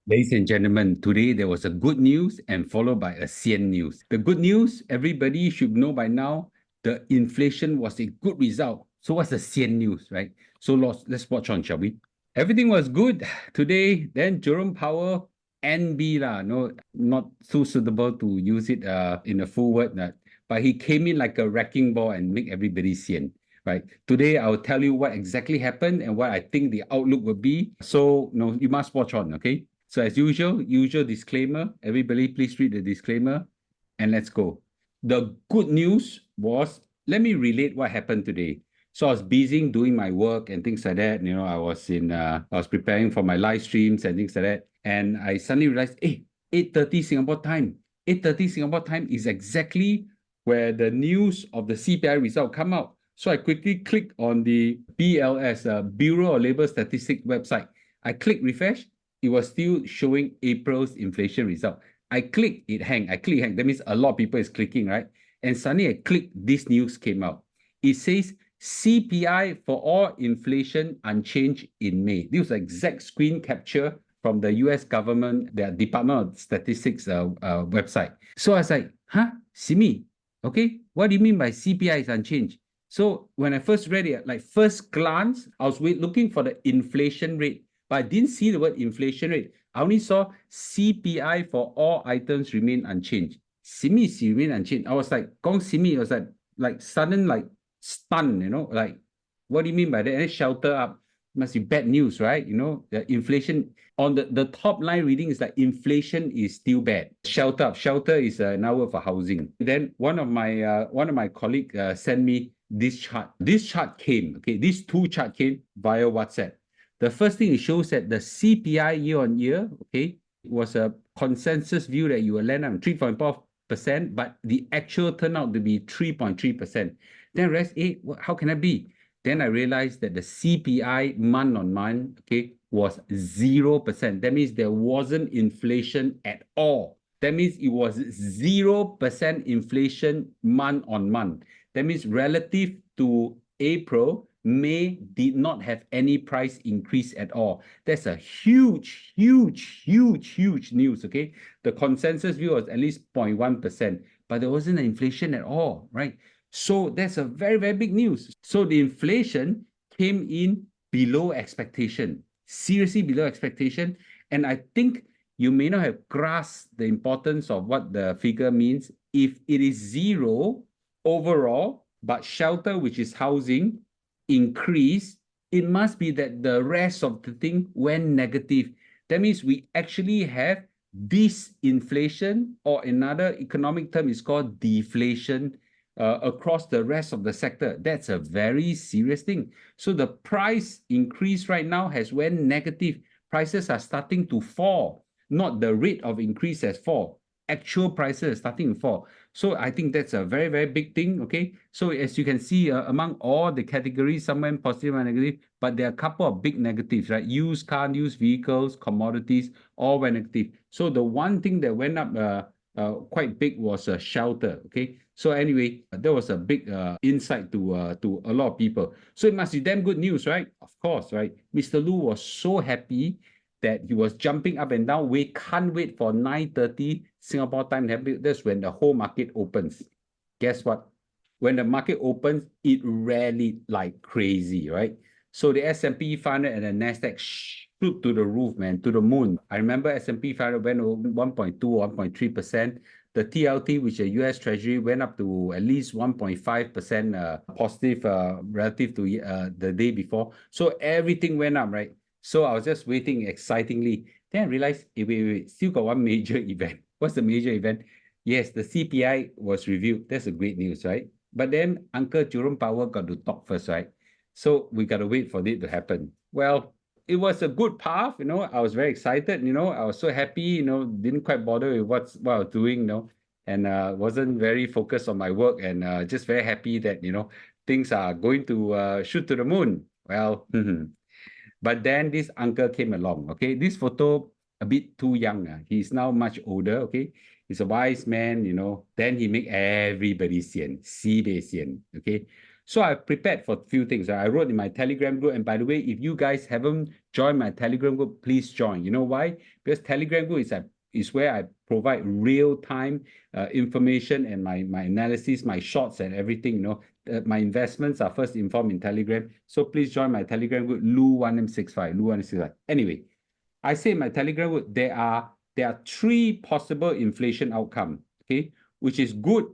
Ladies and gentlemen, today there was a good news and followed by a Sian news. The good news, everybody should know by now, the inflation was a good result. So what's the Sian news, right? So let's watch on, shall we? Everything was good today. Then Jerome Powell, NB lah, no, not so suitable to use it in a full word, but he came in like a wrecking ball and make everybody Sian. Right. Today, I'll tell you what exactly happened and what I think the outlook will be. So, no, you must watch on, okay? So as usual disclaimer, everybody please read the disclaimer and let's go. The good news was, let me relate what happened today. So I was busy doing my work and things like that. I was preparing for my live streams and things like that. And I suddenly realized, hey, 8:30 Singapore time. 8:30 Singapore time is exactly where the news of the CPI result come out. So I quickly clicked on the BLS, Bureau of Labor Statistics website. I click refresh. It was still showing April's inflation result. I click, it hang. I click, hang. That means a lot of people is clicking, right? And suddenly I click, this news came out. It says CPI for all inflation unchanged in May. This was an exact screen capture from the US government, their Department of Statistics website. So I was like, huh, Simi, okay, what do you mean by CPI is unchanged? So when I first read it, like first glance, I was looking for the inflation rate, but I didn't see the word inflation rate. I only saw CPI for all items remain unchanged. Simi remain unchanged. I was like, Gong Simi, I was like sudden, like stunned, like, what do you mean by that? And then shelter up. Must be bad news, right? The inflation on the top line reading is like inflation is still bad. Shelter up. Shelter is another word for housing. Then one of my colleague sent me this chart. This chart came, okay, these two charts came via WhatsApp. The first thing it shows that the CPI year on year, okay, was a consensus view that you will land on 3.4%, but the actual turned out to be 3.3%. Then I realized, hey, how can that be? Then I realized that the CPI month on month, okay, was 0%. That means there wasn't inflation at all. That means it was 0% inflation month on month. That means relative to April, May did not have any price increase at all. That's a huge, huge, huge, huge news, okay? The consensus view was at least 0.1%, but there wasn't an inflation at all, right? So that's a very, very big news. So the inflation came in below expectation, seriously below expectation. And I think you may not have grasped the importance of what the figure means. If it is zero overall, but shelter, which is housing, increased, it must be that the rest of the thing went negative. That means we actually have disinflation, or another economic term is called deflation, across the rest of the sector. That's a very serious thing. So the price increase right now has went negative. Prices are starting to fall, not the rate of increase has fall. Actual prices are starting to fall. So I think that's a very, very big thing, okay? So as you can see, among all the categories, some went positive and negative, but there are a couple of big negatives, right? Used car, used vehicles, commodities, all went negative. So the one thing that went up quite big was shelter, okay? So anyway, that was a big insight to a lot of people. So it must be damn good news, right? Of course, right? Mr. Loo was so happy that he was jumping up and down. We can't wait for 9:30 Singapore time. That's when the whole market opens. Guess what? When the market opens, it rallied like crazy, right? So the S&P 500 and the NASDAQ shoot to the roof, man, to the moon. I remember S&P 500 went over 1.2, 1.3%. The TLT, which is US Treasury, went up to at least 1.5% positive relative to the day before. So everything went up, right? So I was just waiting excitingly. Then I realized, wait, still got one major event. What's the major event? Yes, the CPI was reviewed. That's a great news, right? But then Uncle Jerome Powell got to talk first, right? So we got to wait for it to happen. Well, it was a good path, I was very excited, I was so happy, didn't quite bother with what I was doing, and wasn't very focused on my work, and just very happy that, things are going to shoot to the moon. Well, but then this uncle came along, okay? This photo, a bit too young. He's now much older, okay? He's a wise man, Then he make everybody sian, sibei sian, okay? So I prepared for a few things. I wrote in my Telegram group. And by the way, if you guys haven't joined my Telegram group, please join. You know why? Because Telegram group is where I provide real-time information and my analysis, my shorts and everything. You know, my investments are first informed in Telegram. So please join my Telegram group, Loo1M65, Loo1M65. Anyway, I say in my Telegram group, there are 3 possible inflation outcome, okay, which is good,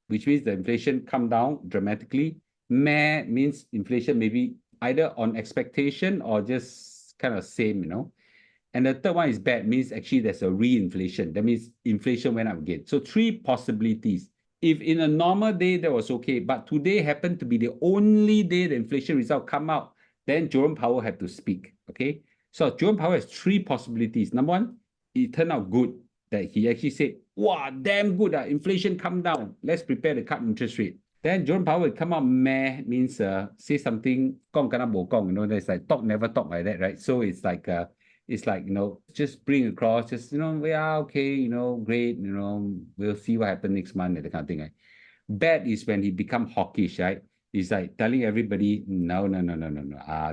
which means the inflation come down dramatically. Meh means inflation maybe either on expectation or just kind of same, you know. And the third one is bad, means actually there's a reinflation. That means inflation went up again. So 3 possibilities. If in a normal day, that was okay, but today happened to be the only day the inflation result come out, then Jerome Powell had to speak, okay? So Jerome Powell has 3 possibilities. Number one, it turned out good that he actually said, wow, damn good, inflation come down. Let's prepare to cut interest rate. Then Jerome Powell will come out meh, means say something, gong kana bo gong, you know, there's like talk, never talk like that, right? So it's like, you know, just bring across, just, you know, yeah, okay, you know, great, you know, we'll see what happens next month, that kind of thing, right? Bad is when he become hawkish, right? He's like telling everybody, no.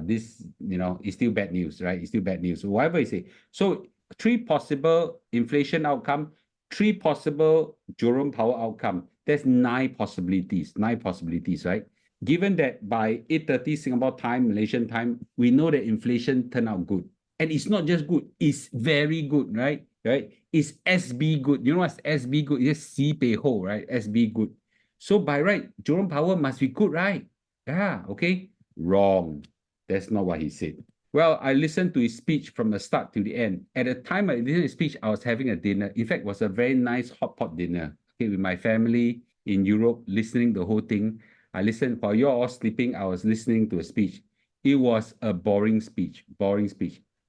This, you know, is still bad news, right? It's still bad news. Whatever he say. So 3 possible inflation outcome, 3 possible Jerome Powell outcome. There's 9 possibilities, right? Given that by 8:30 Singapore time, Malaysian time, we know that inflation turned out good. And it's not just good, it's very good, right? Right? It's SB good. You know what's SB good? It's Si Pei Ho, right? SB good. So by right, Jerome Powell must be good, right? Yeah, okay. Wrong. That's not what he said. Well, I listened to his speech from the start to the end. At the time I listened to his speech, I was having a dinner. In fact, it was a very nice hot pot dinner. Okay, with my family in Europe, listening the whole thing. I listened while you're all sleeping, I was listening to a speech. It was a boring speech,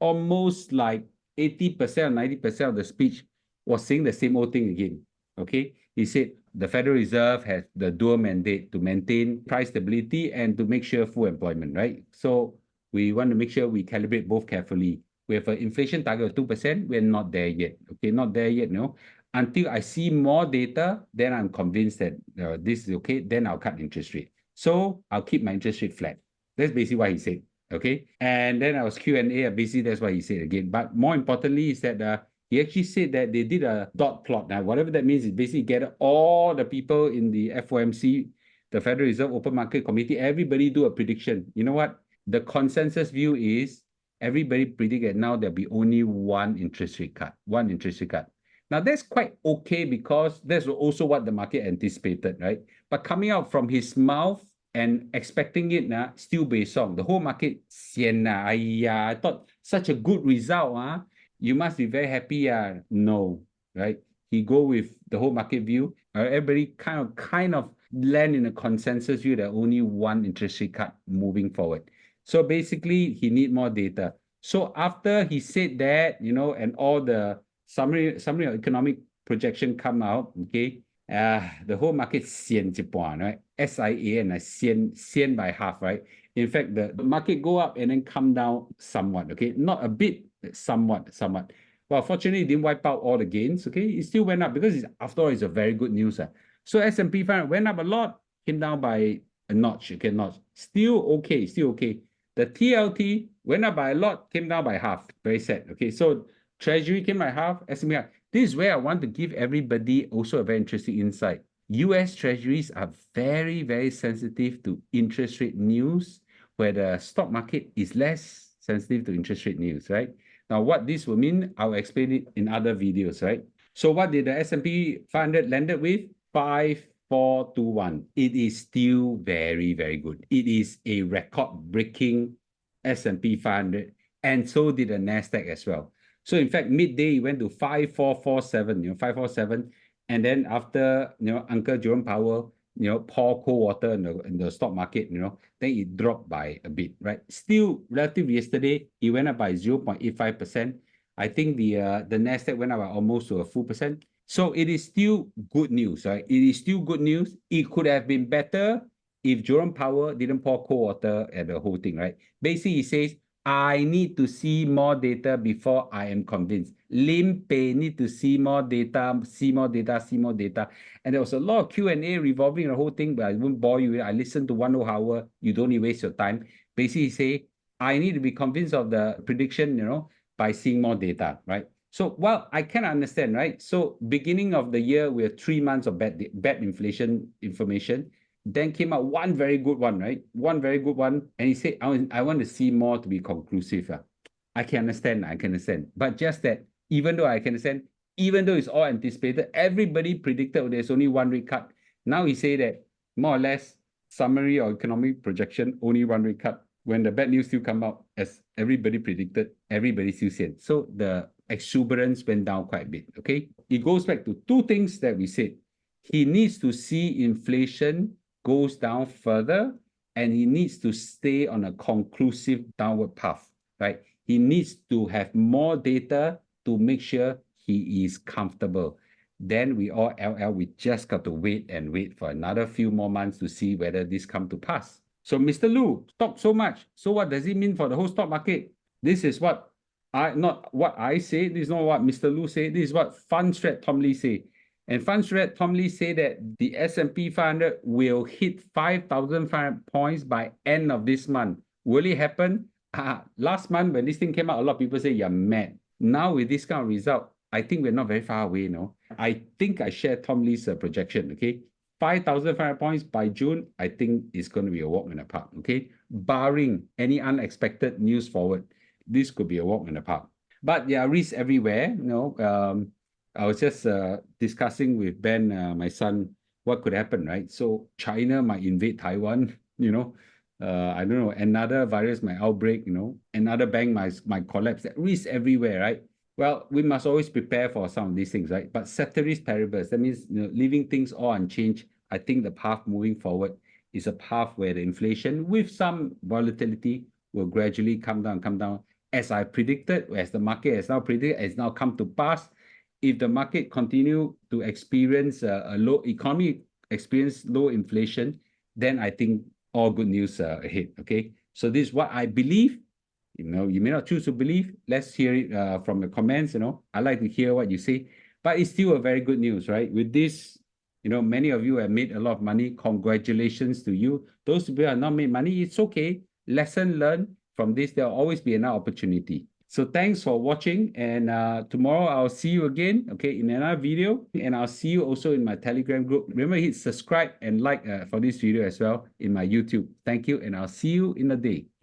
almost like 80% or 90% of the speech was saying the same old thing again. Okay, he said the Federal Reserve has the dual mandate to maintain price stability and to make sure full employment, right? So we want to make sure we calibrate both carefully. We have an inflation target of 2%. We're not there yet. Okay, not there yet, no. Until I see more data, then I'm convinced that this is okay, then I'll cut interest rate. So I'll keep my interest rate flat. That's basically what he said. Okay, and then I was Q&A, basically that's what he said again. But more importantly is that he actually said that they did a dot plot. Now, whatever that means is basically get all the people in the FOMC, the Federal Reserve Open Market Committee, everybody do a prediction. You know what? The consensus view is everybody predict that now there'll be only one interest rate cut. Now, that's quite okay because that's also what the market anticipated, right? But coming out from his mouth and expecting it, still based on the whole market, Sian, I thought such a good result, you must be very happy. No, right? He go with the whole market view. Everybody kind of land in a consensus view that only one interest rate cut moving forward. So basically, he need more data. So after he said that, you know, and all the summary of economic projection come out, okay, the whole market sian 一半, right? SIAN, sian by half, right? In fact, the market go up and then come down somewhat, okay? Not a bit, somewhat. Well, fortunately, it didn't wipe out all the gains, okay? It still went up because after all, it's a very good news. So S&P 500 went up a lot, came down by a notch, okay, notch. Still okay. The TLT went up by a lot, came down by half. Very sad, okay? So Treasury came by half, S&P. This is where I want to give everybody also a very interesting insight. US Treasuries are very, very sensitive to interest rate news, where the stock market is less sensitive to interest rate news, right? Now, what this will mean, I'll explain it in other videos, right? So what did the S&P 500 landed with? 5421. It is still very, very good. It is a record-breaking S&P 500, and so did the NASDAQ as well. So in fact, midday, it went to 5447, 547. And then after, Uncle Jerome Powell, pour cold water in the stock market, then it dropped by a bit, right? Still, relative yesterday, it went up by 0.85%. I think the NASDAQ went up by almost to a full percent. So it is still good news, right? It is still good news. It could have been better if Jerome Powell didn't pour cold water at the whole thing, right? Basically, he says, I need to see more data before I am convinced. Lim Pei need to see more data, see more data, see more data. And there was a lot of Q&A revolving the whole thing, but I won't bore you. I listened to 1 hour. You don't need to waste your time. Basically say, I need to be convinced of the prediction, by seeing more data, right? So, well, I can understand, right? So beginning of the year, we have 3 months of bad inflation information. Then came out one very good one, right? One very good one. And he said, I want to see more to be conclusive. I can understand. But just that, even though I can understand, even though it's all anticipated, everybody predicted there's only one rate cut. Now he say that more or less summary or economic projection, only one rate cut. When the bad news still come out, as everybody predicted, everybody still said. So the exuberance went down quite a bit, okay? It goes back to two things that we said. He needs to see inflation goes down further, and he needs to stay on a conclusive downward path, right? He needs to have more data to make sure he is comfortable. Then we all we just got to wait for another few more months to see whether this come to pass. So Mr. Loo, talk so much. So what does it mean for the whole stock market? This is what not what I say. This is not what Mr. Loo say. This is what Fundstrat Tom Lee say. And Fundstrat Tom Lee say that the S&P 500 will hit 5,500 points by end of this month. Will it happen? Last month when this thing came out, a lot of people say you're mad. Now with this kind of result, I think we're not very far away, I think I share Tom Lee's projection, okay? 5,500 points by June, I think it's going to be a walk in the park, okay? Barring any unexpected news forward, this could be a walk in the park. But there are risks everywhere, I was just discussing with Ben, my son, what could happen, right? So China might invade Taiwan, I don't know, another virus might outbreak, another bank might collapse. Risk everywhere, right? Well, we must always prepare for some of these things, right? But ceteris paribus, that means leaving things all unchanged. I think the path moving forward is a path where the inflation with some volatility will gradually come down. As I predicted, as the market has now predicted, has now come to pass. If the market continue to experience a low economy, experience low inflation, then I think all good news ahead, okay? So this is what I believe. You may not choose to believe. Let's hear it from the comments, I like to hear what you say. But it's still a very good news, right? With this, many of you have made a lot of money. Congratulations to you. Those people have not made money, it's okay. Lesson learned from this. There'll always be another opportunity. So thanks for watching, and tomorrow I'll see you again, okay, in another video, and I'll see you also in my Telegram group. Remember, hit subscribe and like for this video as well in my YouTube. Thank you, and I'll see you in a day.